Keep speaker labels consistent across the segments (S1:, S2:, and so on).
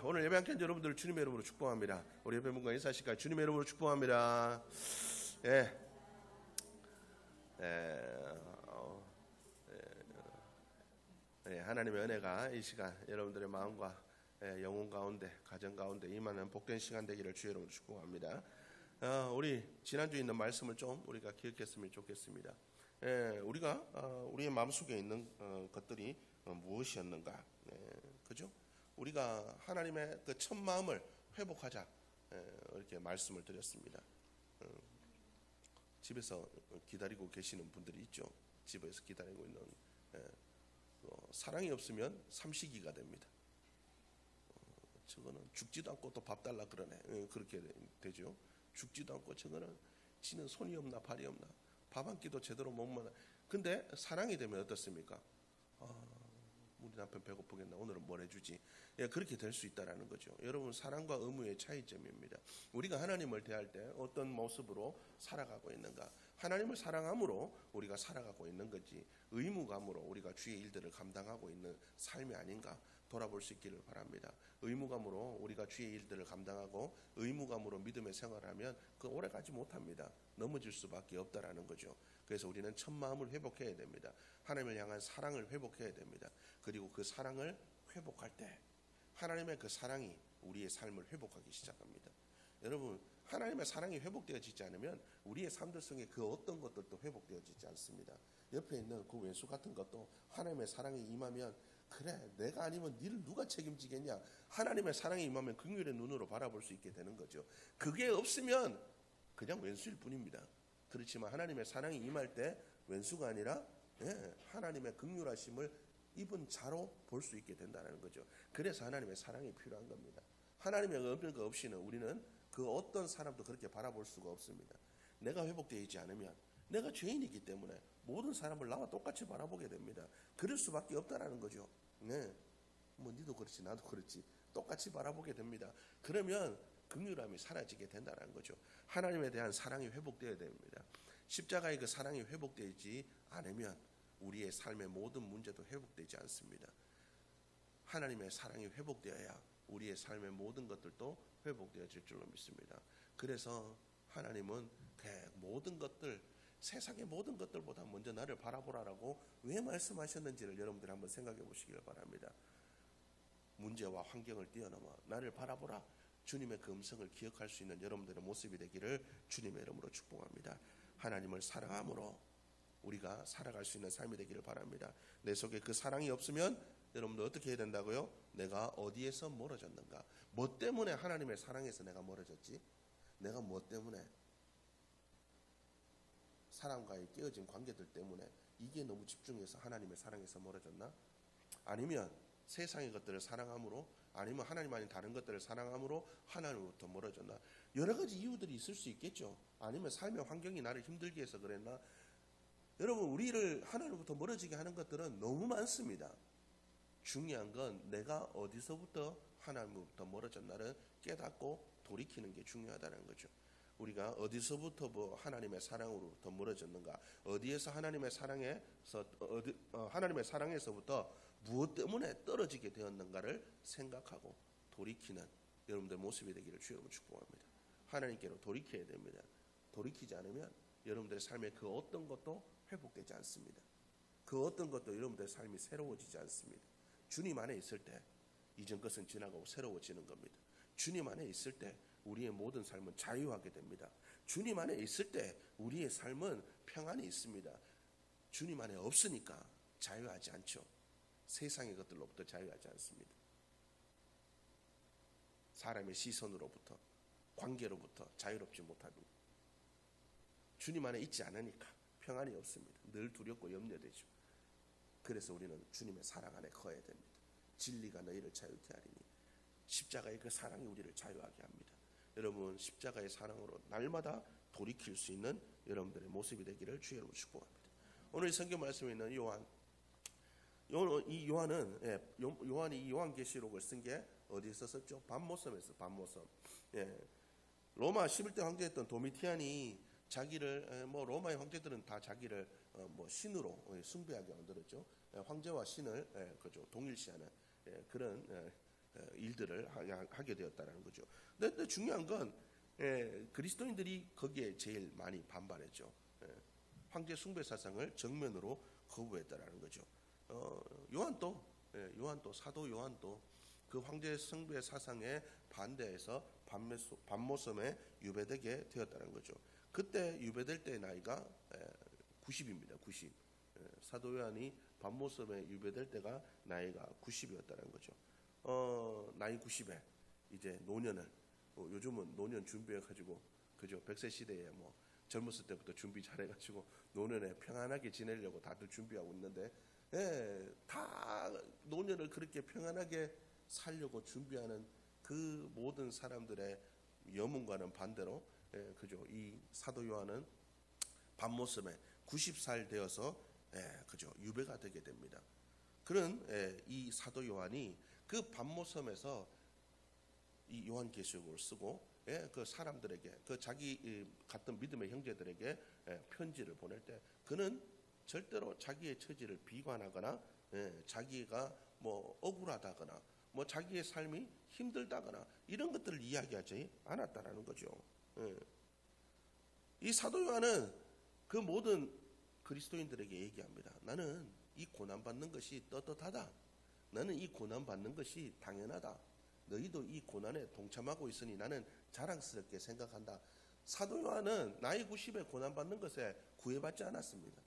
S1: 오늘 예배 함께 여러분들 주님의 이름으로 축복합니다. 우리 예배문과 인사시간 주님의 이름으로 축복합니다. 예. 하나님의 은혜가 이 시간 여러분들의 마음과 영혼 가운데, 가정 가운데 임하는 복된 시간 되기를 주의 이름으로 축복합니다. 우리 지난주에 있는 말씀을 좀 우리가 기억했으면 좋겠습니다. 우리가 우리의 마음속에 있는 것들이 무엇이었는가, 그죠? 우리가 하나님의 그 첫 마음을 회복하자, 이렇게 말씀을 드렸습니다. 집에서 기다리고 계시는 분들이 있죠. 집에서 기다리고 있는, 사랑이 없으면 삼시기가 됩니다. 저거는 죽지도 않고 또 밥 달라 그러네. 그렇게 되죠. 죽지도 않고 저거는 지는 손이 없나 발이 없나, 밥 한 끼도 제대로 못 먹나. 근데 사랑이 되면 어떻습니까? 우리 남편 배고프겠나, 오늘은 뭘 해주지. 그렇게 될 수 있다는 거죠. 여러분, 사랑과 의무의 차이점입니다. 우리가 하나님을 대할 때 어떤 모습으로 살아가고 있는가, 하나님을 사랑함으로 우리가 살아가고 있는 거지, 의무감으로 우리가 주의 일들을 감당하고 있는 삶이 아닌가 돌아볼 수 있기를 바랍니다. 의무감으로 우리가 주의 일들을 감당하고 의무감으로 믿음의 생활을 하면 그 오래 가지 못합니다. 넘어질 수밖에 없다라는 거죠. 그래서 우리는 첫 마음을 회복해야 됩니다. 하나님을 향한 사랑을 회복해야 됩니다. 그리고 그 사랑을 회복할 때 하나님의 그 사랑이 우리의 삶을 회복하기 시작합니다. 여러분, 하나님의 사랑이 회복되어지지 않으면 우리의 삶들 속에 그 어떤 것들도 회복되어지지 않습니다. 옆에 있는 그 왼수 같은 것도 하나님의 사랑이 임하면, 그래, 내가 아니면 니를 누가 책임지겠냐, 하나님의 사랑이 임하면 긍휼의 눈으로 바라볼 수 있게 되는 거죠. 그게 없으면 그냥 왼수일 뿐입니다. 그렇지만 하나님의 사랑이 임할 때 왼수가 아니라 하나님의 긍휼하심을 입은 자로 볼 수 있게 된다는 거죠. 그래서 하나님의 사랑이 필요한 겁니다. 하나님의 없는 것 없이는 우리는 그 어떤 사람도 그렇게 바라볼 수가 없습니다. 내가 회복되지 않으면, 내가 죄인이기 때문에 모든 사람을 나와 똑같이 바라보게 됩니다. 그럴 수밖에 없다라는 거죠. 뭐 니도 그렇지 나도 그렇지 똑같이 바라보게 됩니다. 그러면 긍휼함이 사라지게 된다는 거죠. 하나님에 대한 사랑이 회복되어야 됩니다. 십자가의 그 사랑이 회복되지 않으면 우리의 삶의 모든 문제도 회복되지 않습니다. 하나님의 사랑이 회복되어야 우리의 삶의 모든 것들도 회복되어질 줄로 믿습니다. 그래서 하나님은 그 모든 것들, 세상의 모든 것들보다 먼저 나를 바라보라라고 왜 말씀하셨는지를 여러분들이 한번 생각해 보시길 바랍니다. 문제와 환경을 뛰어넘어 나를 바라보라, 주님의 그 음성을 기억할 수 있는 여러분들의 모습이 되기를 주님의 이름으로 축복합니다. 하나님을 사랑함으로 우리가 살아갈 수 있는 삶이 되기를 바랍니다. 내 속에 그 사랑이 없으면 여러분들 어떻게 해야 된다고요? 내가 어디에서 멀어졌는가? 뭐 때문에 하나님의 사랑에서 내가 멀어졌지? 내가 뭐 때문에, 사람과의 깨어진 관계들 때문에 이게 너무 집중해서 하나님의 사랑에서 멀어졌나? 아니면 세상의 것들을 사랑함으로, 아니면 하나님 아닌 다른 것들을 사랑함으로 하나님으로부터 멀어졌나? 여러 가지 이유들이 있을 수 있겠죠. 아니면 삶의 환경이 나를 힘들게 해서 그랬나? 여러분, 우리를 하나님으로부터 멀어지게 하는 것들은 너무 많습니다. 중요한 건 내가 어디서부터 하나님으로부터 멀어졌나를 깨닫고 돌이키는 게 중요하다는 거죠. 우리가 어디서부터 하나님의 사랑으로부터 멀어졌는가, 어디에서 하나님의 사랑에서부터 무엇 때문에 떨어지게 되었는가를 생각하고 돌이키는 여러분들 모습이 되기를 주여 축복합니다. 하나님께로 돌이켜야 됩니다. 돌이키지 않으면 여러분들의 삶의 그 어떤 것도 회복되지 않습니다. 그 어떤 것도 여러분들의 삶이 새로워지지 않습니다. 주님 안에 있을 때 이전 것은 지나가고 새로워지는 겁니다. 주님 안에 있을 때 우리의 모든 삶은 자유하게 됩니다. 주님 안에 있을 때 우리의 삶은 평안이 있습니다. 주님 안에 없으니까 자유하지 않죠. 세상의 것들로부터 자유하지 않습니다. 사람의 시선으로부터, 관계로부터 자유롭지 못합니다. 주님 안에 있지 않으니까 평안이 없습니다. 늘 두렵고 염려되죠. 그래서 우리는 주님의 사랑 안에 거해야 됩니다. 진리가 너희를 자유케 하리니, 십자가의 그 사랑이 우리를 자유하게 합니다. 여러분, 십자가의 사랑으로 날마다 돌이킬 수 있는 여러분들의 모습이 되기를 주의 이름으로 축복합니다. 오늘 성경 말씀에 있는 요한이 이 요한계시록을 쓴 게 어디서 썼죠? 반모섬에서. 반모섬. 로마 11대 황제였던 도미티안이 자기를, 로마의 황제들은 다 자기를 신으로 숭배하게 만들었죠. 황제와 신을 그죠 동일시하는 그런 일들을 하게 되었다는 거죠. 근데 중요한 건 그리스도인들이 거기에 제일 많이 반발했죠. 황제 숭배 사상을 정면으로 거부했다라는 거죠. 요한도 사도 요한도 그 황제 숭배 사상에 반대해서 밤모섬에 유배되게 되었다는 거죠. 그때 유배될 때 나이가 90입니다. 90. 사도 요한이 밤모섬에 유배될 때가 나이가 90이었다는 거죠. 나이 90에 이제 노년을 요즘은 노년 준비해가지고 그죠? 100세 시대에 뭐 젊었을 때부터 준비 잘해가지고 노년에 평안하게 지내려고 다들 준비하고 있는데 다 노년을 그렇게 평안하게 살려고 준비하는 그 모든 사람들의 염원과는 반대로 그죠? 이 사도 요한은 밤모섬에 90살 되어서 그죠? 유배가 되게 됩니다. 그런 이 사도 요한이 그 밤모섬에서 이 요한계시록을 쓰고 그 사람들에게 그 자기 같은 믿음의 형제들에게 편지를 보낼 때 그는 절대로 자기의 처지를 비관하거나 자기가 뭐 억울하다거나 뭐 자기의 삶이 힘들다거나 이런 것들을 이야기하지 않았다라는 거죠. 이 사도 요한은 그 모든 그리스도인들에게 얘기합니다. 나는 이 고난받는 것이 떳떳하다. 나는 이 고난받는 것이 당연하다. 너희도 이 고난에 동참하고 있으니 나는 자랑스럽게 생각한다. 사도 요한은 나이 90에 고난받는 것에 구애받지 않았습니다.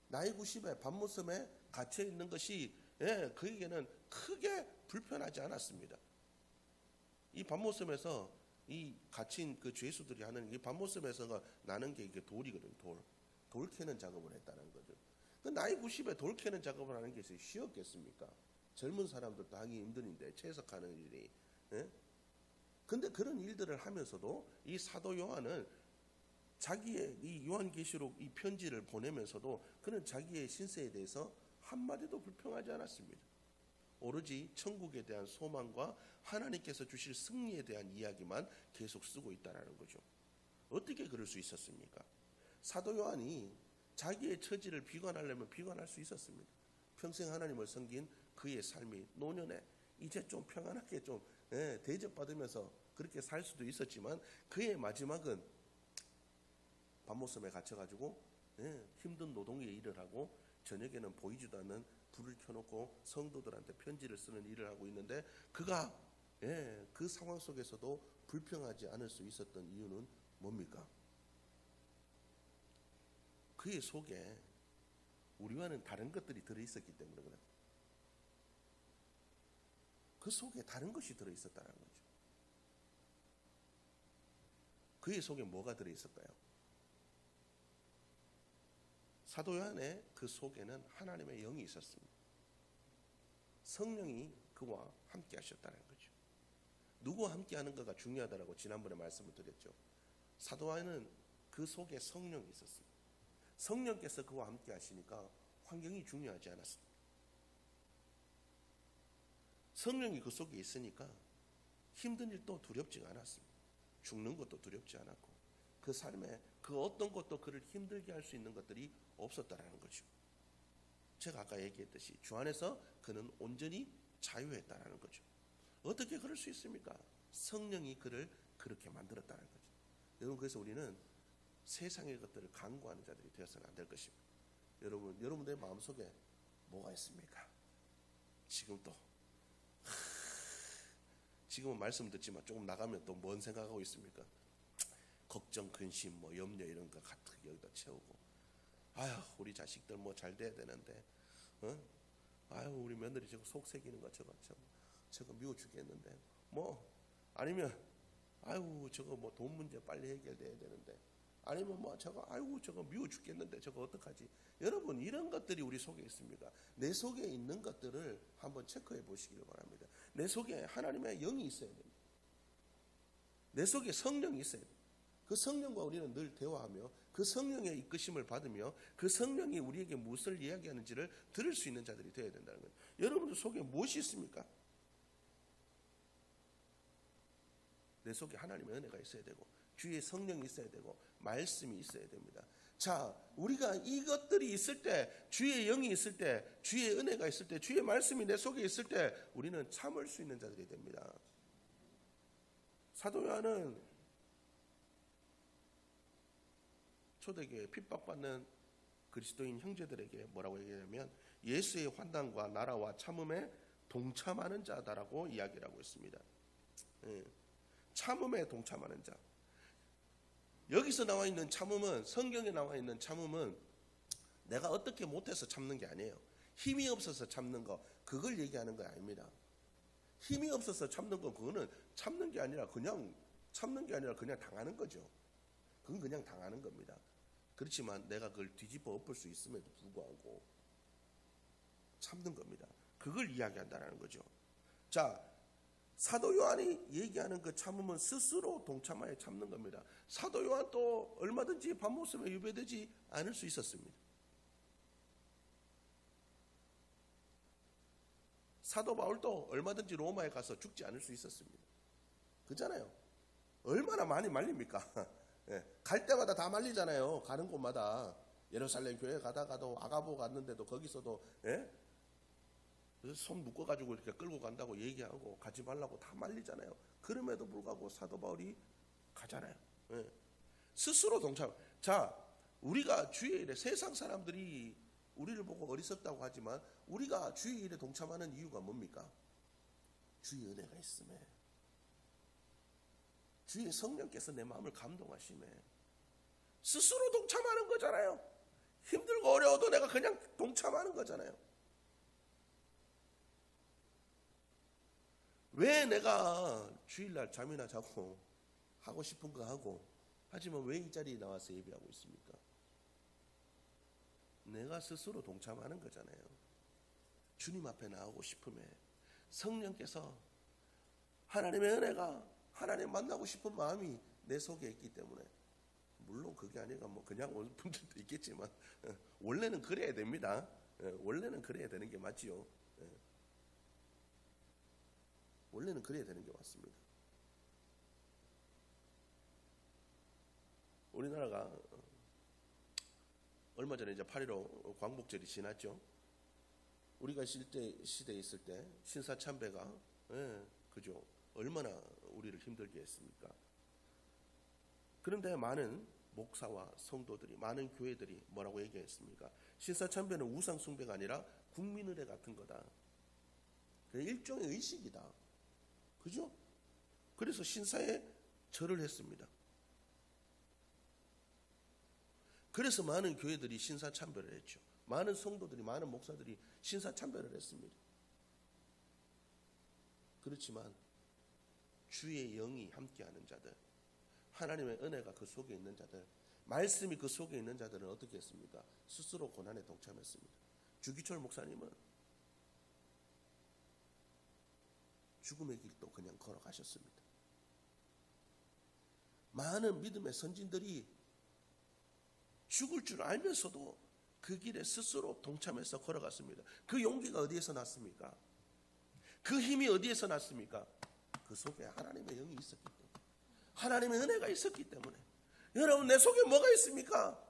S1: 나이 90에 밤모섬에 갇혀 있는 것이 그에게는 크게 불편하지 않았습니다. 이 밤모섬에서 이 갇힌 그 죄수들이 하는 이 밤모섬에서 나는 게 이게 돌이거든요. 돌 캐는 작업을 했다는 거죠. 그 나이 90에 돌 캐는 작업을 하는 게 쉬웠겠습니까? 젊은 사람들도 하기 힘든데 채석하는 일이. 근데 그런 일들을 하면서도 이 사도 요한은 자기의 이 요한계시록 이 편지를 보내면서도 그는 자기의 신세에 대해서 한마디도 불평하지 않았습니다. 오로지 천국에 대한 소망과 하나님께서 주실 승리에 대한 이야기만 계속 쓰고 있다는 거죠. 어떻게 그럴 수 있었습니까? 사도 요한이 자기의 처지를 비관하려면 비관할 수 있었습니다. 평생 하나님을 섬긴 그의 삶이 노년에 이제 좀 평안하게 좀 대접받으면서 그렇게 살 수도 있었지만 그의 마지막은 밤모섬에 갇혀가지고 힘든 노동의 일을 하고 저녁에는 보이지도 않는 불을 켜놓고 성도들한테 편지를 쓰는 일을 하고 있는데 그가 그 상황 속에서도 불평하지 않을 수 있었던 이유는 뭡니까? 그의 속에 우리와는 다른 것들이 들어있었기 때문에 그래. 그 속에 다른 것이 들어있었다는 거죠. 그의 속에 뭐가 들어있을까요? 사도 요한의 그 속에는 하나님의 영이 있었습니다. 성령이 그와 함께 하셨다는 거죠. 누구와 함께 하는 거가 중요하다고 지난번에 말씀을 드렸죠. 사도 요한은 그 속에 성령이 있었습니다. 성령께서 그와 함께 하시니까 환경이 중요하지 않았습니다. 성령이 그 속에 있으니까 힘든 일도 두렵지 않았습니다. 죽는 것도 두렵지 않았고 그 삶에 그 어떤 것도 그를 힘들게 할 수 있는 것들이 없었다라는 거죠. 제가 아까 얘기했듯이 주 안에서 그는 온전히 자유했다라는 거죠. 어떻게 그럴 수 있습니까? 성령이 그를 그렇게 만들었다는 거죠. 여러분, 그래서 우리는 세상의 것들을 간구하는 자들이 되어서는 안 될 것입니다. 여러분들의 마음속에 뭐가 있습니까? 지금은 말씀 듣지만 조금 나가면 또 뭔 생각하고 있습니까? 걱정, 근심, 뭐 염려 이런 거 같은 여기다 채우고, 아유 우리 자식들 뭐 잘 돼야 되는데, 아유 우리 며느리 저거 속 새기는 거 저거 미워 죽겠는데, 뭐 아니면 아유 저거 뭐 돈 문제 빨리 해결돼야 되는데, 아니면 뭐 저거 아이고 저거 미워 죽겠는데 저거 어떡하지? 여러분, 이런 것들이 우리 속에 있습니까? 내 속에 있는 것들을 한번 체크해 보시기를 바랍니다. 내 속에 하나님의 영이 있어야 됩니다. 내 속에 성령이 있어야 됩니다. 그 성령과 우리는 늘 대화하며 그 성령의 이끄심을 받으며 그 성령이 우리에게 무엇을 이야기하는지를 들을 수 있는 자들이 되어야 된다는 거예요. 여러분들 속에 무엇이 있습니까? 내 속에 하나님의 은혜가 있어야 되고 주의 성령이 있어야 되고 말씀이 있어야 됩니다. 자, 우리가 이것들이 있을 때, 주의 영이 있을 때, 주의 은혜가 있을 때, 주의 말씀이 내 속에 있을 때 우리는 참을 수 있는 자들이 됩니다. 사도 요한은 초대교회 핍박받는 그리스도인 형제들에게 뭐라고 얘기하냐면 예수의 환난과 나라와 참음에 동참하는 자다라고 이야기를 하고 있습니다. 참음에 동참하는 자. 여기서 나와 있는 참음은, 성경에 나와 있는 참음은 내가 어떻게 못해서 참는 게 아니에요. 힘이 없어서 참는 거, 그걸 얘기하는 거 아닙니다. 힘이 없어서 참는 거, 그거는 참는 게 아니라 그냥 당하는 거죠. 그건 그냥 당하는 겁니다. 그렇지만 내가 그걸 뒤집어 엎을 수 있음에도 불구하고 참는 겁니다. 그걸 이야기한다는 거죠. 자, 사도 요한이 얘기하는 그 참음은 스스로 동참하여 참는 겁니다. 사도 요한도 얼마든지 밤모습에 유배되지 않을 수 있었습니다. 사도 바울도 얼마든지 로마에 가서 죽지 않을 수 있었습니다. 그잖아요. 얼마나 많이 말립니까? 갈 때마다 다 말리잖아요. 가는 곳마다. 예루살렘 교회 가다가도 아가보 갔는데도 거기서도 손 묶어가지고 이렇게 끌고 간다고 얘기하고 가지 말라고 다 말리잖아요. 그럼에도 불구하고 사도 바울이 가잖아요. 스스로 동참. 자, 우리가 주의 일에 세상 사람들이 우리를 보고 어리석다고 하지만 우리가 주의 일에 동참하는 이유가 뭡니까? 주의 은혜가 있음에, 주의 성령께서 내 마음을 감동하심에 스스로 동참하는 거잖아요. 힘들고 어려워도 내가 그냥 동참하는 거잖아요. 왜 내가 주일날 잠이나 자고 하고 싶은 거 하고 하지만 왜 이 자리에 나와서 예배하고 있습니까? 내가 스스로 동참하는 거잖아요. 주님 앞에 나오고 싶음에 성령께서 하나님의 은혜가 하나님 만나고 싶은 마음이 내 속에 있기 때문에, 물론 그게 아니라 뭐 그냥 올 분들도 있겠지만 원래는 그래야 됩니다. 원래는 그래야 되는 게 맞지요. 원래는 그래야 되는 게 맞습니다. 우리나라가 얼마 전에 이제 8.15 광복절이 지났죠. 우리가 시대에 있을 때 신사참배가 그죠, 얼마나 우리를 힘들게 했습니까? 그런데 많은 목사와 성도들이, 많은 교회들이 뭐라고 얘기했습니까? 신사참배는 우상숭배가 아니라 국민의례 같은 거다. 일종의 의식이다. 그죠? 그래서 신사에 절을 했습니다. 그래서 많은 교회들이 신사참배를 했죠. 많은 성도들이, 많은 목사들이 신사참배를 했습니다. 그렇지만 주의 영이 함께하는 자들, 하나님의 은혜가 그 속에 있는 자들, 말씀이 그 속에 있는 자들은 어떻게 했습니까? 스스로 고난에 동참했습니다. 주기철 목사님은 죽음의 길도 그냥 걸어가셨습니다. 많은 믿음의 선진들이 죽을 줄 알면서도 그 길에 스스로 동참해서 걸어갔습니다. 그 용기가 어디에서 났습니까? 그 힘이 어디에서 났습니까? 그 속에 하나님의 영이 있었기 때문에, 하나님의 은혜가 있었기 때문에. 여러분, 내 속에 뭐가 있습니까?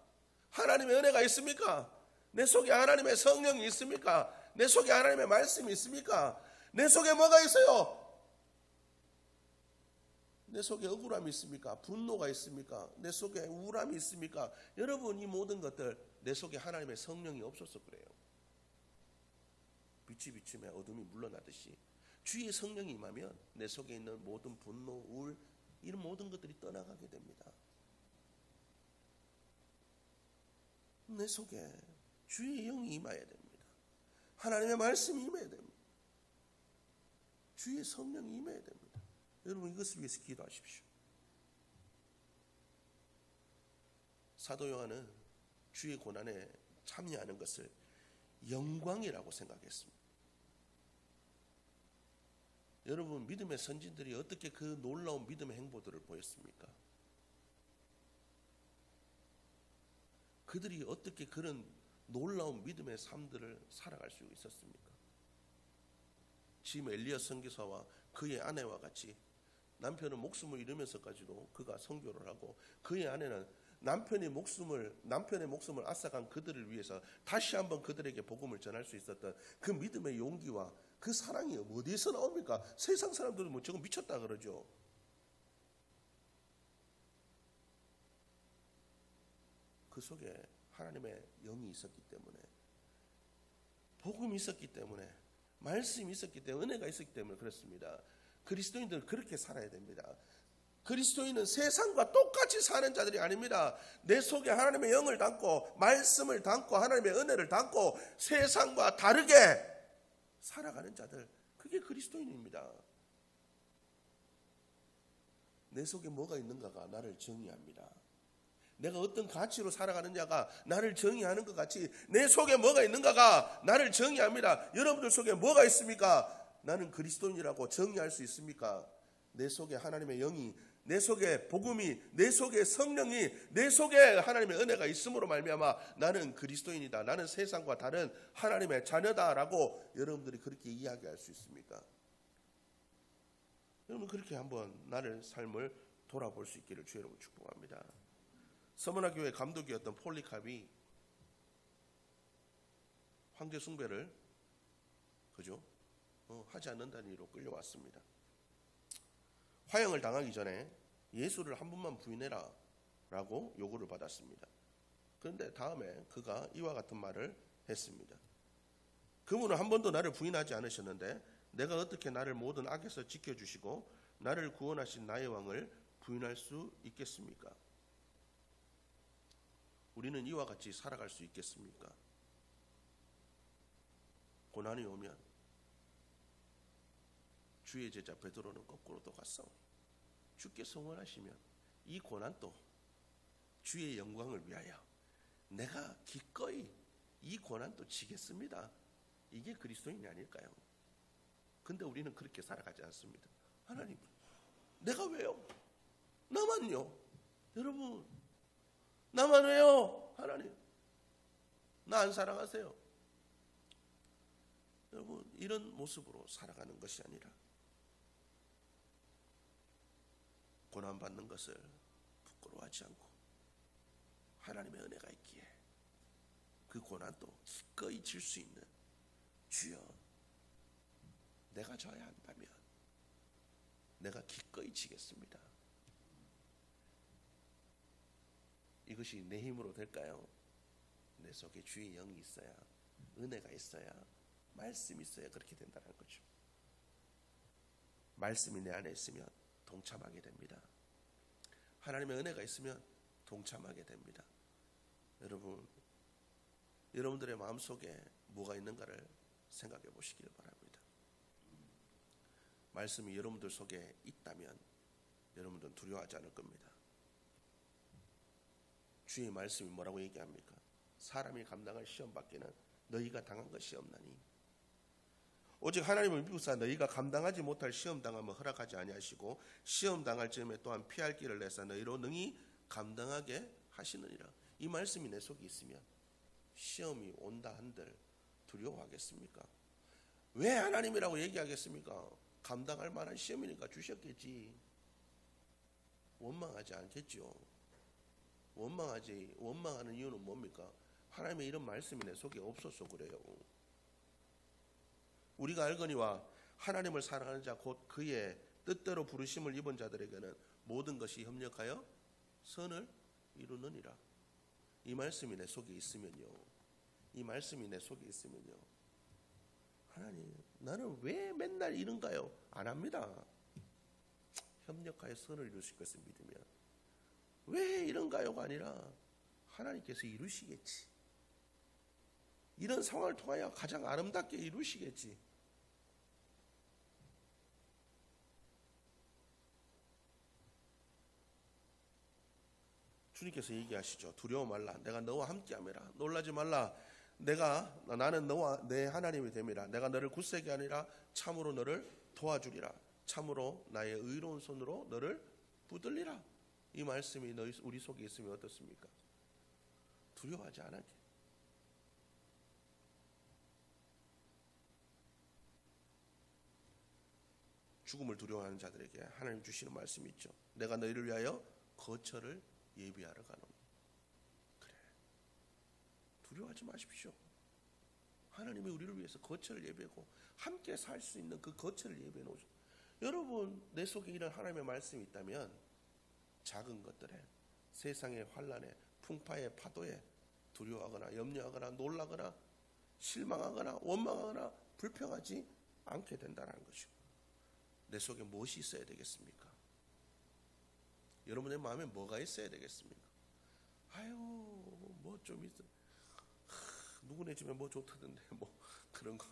S1: 하나님의 은혜가 있습니까? 내 속에 하나님의 성령이 있습니까? 내 속에 하나님의 말씀이 있습니까? 내 속에 뭐가 있어요? 내 속에 억울함이 있습니까? 분노가 있습니까? 내 속에 우울함이 있습니까? 여러분, 이 모든 것들 내 속에 하나님의 성령이 없어서 그래요. 빛이 비침에 어둠이 물러나듯이 주의 성령이 임하면 내 속에 있는 모든 분노, 우울, 이런 모든 것들이 떠나가게 됩니다. 내 속에 주의 영이 임해야 됩니다. 하나님의 말씀이 임해야 됩니다. 주의 성령이 임해야 됩니다. 여러분, 이것을 위해서 기도하십시오. 사도 요한은 주의 고난에 참여하는 것을 영광이라고 생각했습니다. 여러분, 믿음의 선진들이 어떻게 그 놀라운 믿음의 행보들을 보였습니까? 그들이 어떻게 그런 놀라운 믿음의 삶들을 살아갈 수 있었습니까? 지금 엘리야 선교사와 그의 아내와 같이 남편은 목숨을 잃으면서까지도 그가 선교를 하고, 그의 아내는 남편의 목숨을 앗아간 그들을 위해서 다시 한번 그들에게 복음을 전할 수 있었던 그 믿음의 용기와 그 사랑이 어디에서 나옵니까? 세상 사람들은 뭐 저거 미쳤다 그러죠. 그 속에 하나님의 영이 있었기 때문에, 복음이 있었기 때문에, 말씀이 있었기 때문에, 은혜가 있었기 때문에 그렇습니다. 그리스도인들은 그렇게 살아야 됩니다. 그리스도인은 세상과 똑같이 사는 자들이 아닙니다. 내 속에 하나님의 영을 담고 말씀을 담고 하나님의 은혜를 담고 세상과 다르게 살아가는 자들, 그게 그리스도인입니다. 내 속에 뭐가 있는가가 나를 정의합니다. 내가 어떤 가치로 살아가느냐가 나를 정의하는 것 같이 내 속에 뭐가 있는가가 나를 정의합니다. 여러분들 속에 뭐가 있습니까? 나는 그리스도인이라고 정의할 수 있습니까? 내 속에 하나님의 영이, 내 속에 복음이, 내 속에 성령이, 내 속에 하나님의 은혜가 있음으로 말미암아 나는 그리스도인이다, 나는 세상과 다른 하나님의 자녀다라고 여러분들이 그렇게 이야기할 수 있습니까? 여러분 그렇게 한번 나를 삶을 돌아볼 수 있기를 주의 이름으로 축복합니다. 서머나 교회 감독이었던 폴리캅이 황제 숭배를 하지 않는다는 이유로 끌려왔습니다. 화형을 당하기 전에 예수를 한 번만 부인해라 라고 요구를 받았습니다. 그런데 다음에 그가 이와 같은 말을 했습니다. 그분은 한 번도 나를 부인하지 않으셨는데 내가 어떻게 나를 모든 악에서 지켜주시고 나를 구원하신 나의 왕을 부인할 수 있겠습니까? 우리는 이와 같이 살아갈 수 있겠습니까? 고난이 오면 주의 제자 베드로는 거꾸로 또 갔어. 주께서 원하시면 이 고난도 주의 영광을 위하여 내가 기꺼이 이 고난도 지겠습니다. 이게 그리스도인이 아닐까요? 근데 우리는 그렇게 살아가지 않습니다. 하나님, 내가 왜요? 나만요? 여러분, 나만 왜요? 하나님, 나 안 사랑하세요? 여러분, 이런 모습으로 살아가는 것이 아니라 고난받는 것을 부끄러워하지 않고 하나님의 은혜가 있기에 그 고난도 기꺼이 질 수 있는, 주여 내가 져야 한다면 내가 기꺼이 지겠습니다. 이것이 내 힘으로 될까요? 내 속에 주의 영이 있어야, 은혜가 있어야, 말씀이 있어야 그렇게 된다는 거죠. 말씀이 내 안에 있으면 동참하게 됩니다. 하나님의 은혜가 있으면 동참하게 됩니다. 여러분, 여러분들의 마음속에 뭐가 있는가를 생각해 보시기를 바랍니다. 말씀이 여러분들 속에 있다면 여러분들은 두려워하지 않을 겁니다. 주의 말씀이 뭐라고 얘기합니까? 사람이 감당할 시험 밖에는 너희가 당한 것이 없나니 오직 하나님을 미루사 너희가 감당하지 못할 시험 당함을 허락하지 아니하시고 시험 당할 즈음에 또한 피할 길을 내사 너희로 능히 감당하게 하시느니라. 이 말씀이 내 속에 있으면 시험이 온다 한들 두려워하겠습니까? 왜 하나님이라고 얘기하겠습니까? 감당할 만한 시험이니까 주셨겠지. 원망하지 않겠죠. 원망하는 이유는 뭡니까? 하나님의 이런 말씀이 내 속에 없어서 그래요. 우리가 알거니와 하나님을 사랑하는 자 곧 그의 뜻대로 부르심을 입은 자들에게는 모든 것이 협력하여 선을 이루느니라. 이 말씀이 내 속에 있으면요, 하나님, 나는 왜 맨날 이런가요? 안 합니다. 협력하여 선을 이루실 것을 믿으면 왜 이런가요가 아니라 하나님께서 이루시겠지. 이런 상황을 통하여 가장 아름답게 이루시겠지. 주님께서 얘기하시죠. 두려워 말라. 내가 너와 함께함이라. 놀라지 말라. 나는 너와 내 하나님이 됨이라. 내가 너를 굳세게 하니라. 참으로 너를 도와주리라. 참으로 나의 의로운 손으로 너를 붙들리라. 이 말씀이 우리 속에 있으면 어떻습니까? 두려워하지 않게. 죽음을 두려워하는 자들에게 하나님 주시는 말씀이 있죠. 내가 너희를 위하여 거처를 예비하러 가노니. 두려워하지 마십시오. 하나님이 우리를 위해서 거처를 예비하고 함께 살 수 있는 그 거처를 예비해 놓으셨. 여러분 내 속에 이런 하나님의 말씀이 있다면 작은 것들에, 세상의 환난에, 풍파의 파도에 두려워하거나 염려하거나 놀라거나 실망하거나 원망하거나 불평하지 않게 된다는 것이고, 내 속에 무엇이 있어야 되겠습니까? 여러분의 마음에 뭐가 있어야 되겠습니까? 아유 뭐 좀 있어, 누구네 집에 뭐 좋다던데 뭐 그런 거,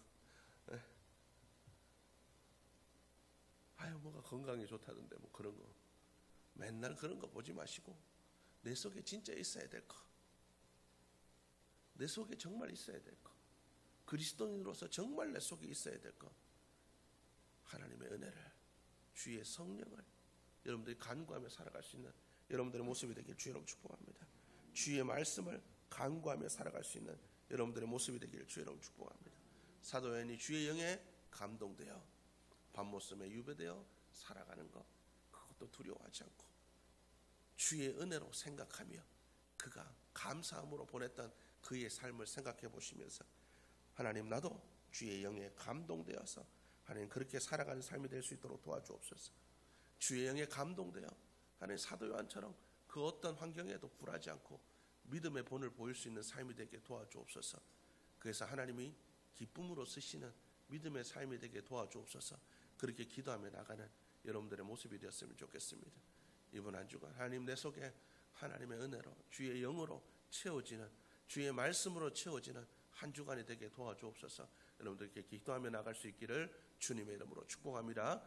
S1: 아유 뭐가 건강에 좋다던데 뭐 그런 거, 맨날 그런 거 보지 마시고 내 속에 진짜 있어야 될 거, 내 속에 정말 있어야 될 거, 그리스도인으로서 정말 내 속에 있어야 될 거, 하나님의 은혜를, 주의 성령을 여러분들이 간구하며 살아갈 수 있는 여러분들의 모습이 되길 주의 이름으로 축복합니다. 주의 말씀을 간구하며 살아갈 수 있는 여러분들의 모습이 되기를 주의 이름으로 축복합니다. 사도 요한이 주의 영에 감동되어 밤모섬에 유배되어 살아가는 것, 그것도 두려워하지 않고 주의 은혜로 생각하며 그가 감사함으로 보냈던 그의 삶을 생각해 보시면서 하나님 나도 주의 영에 감동되어서 하나님 그렇게 살아가는 삶이 될 수 있도록 도와주옵소서. 주의 영에 감동되어 하나님 사도 요한처럼 그 어떤 환경에도 굴하지 않고 믿음의 본을 보일 수 있는 삶이 되게 도와주옵소서. 그래서 하나님이 기쁨으로 쓰시는 믿음의 삶이 되게 도와주옵소서. 그렇게 기도하며 나가는 여러분들의 모습이 되었으면 좋겠습니다. 이번 한 주간 하나님 내 속에 하나님의 은혜로 주의 영으로 채워지는, 주의 말씀으로 채워지는 한 주간이 되게 도와주옵소서. 여러분들께 기도하며 나갈 수 있기를 주님의 이름으로 축복합니다.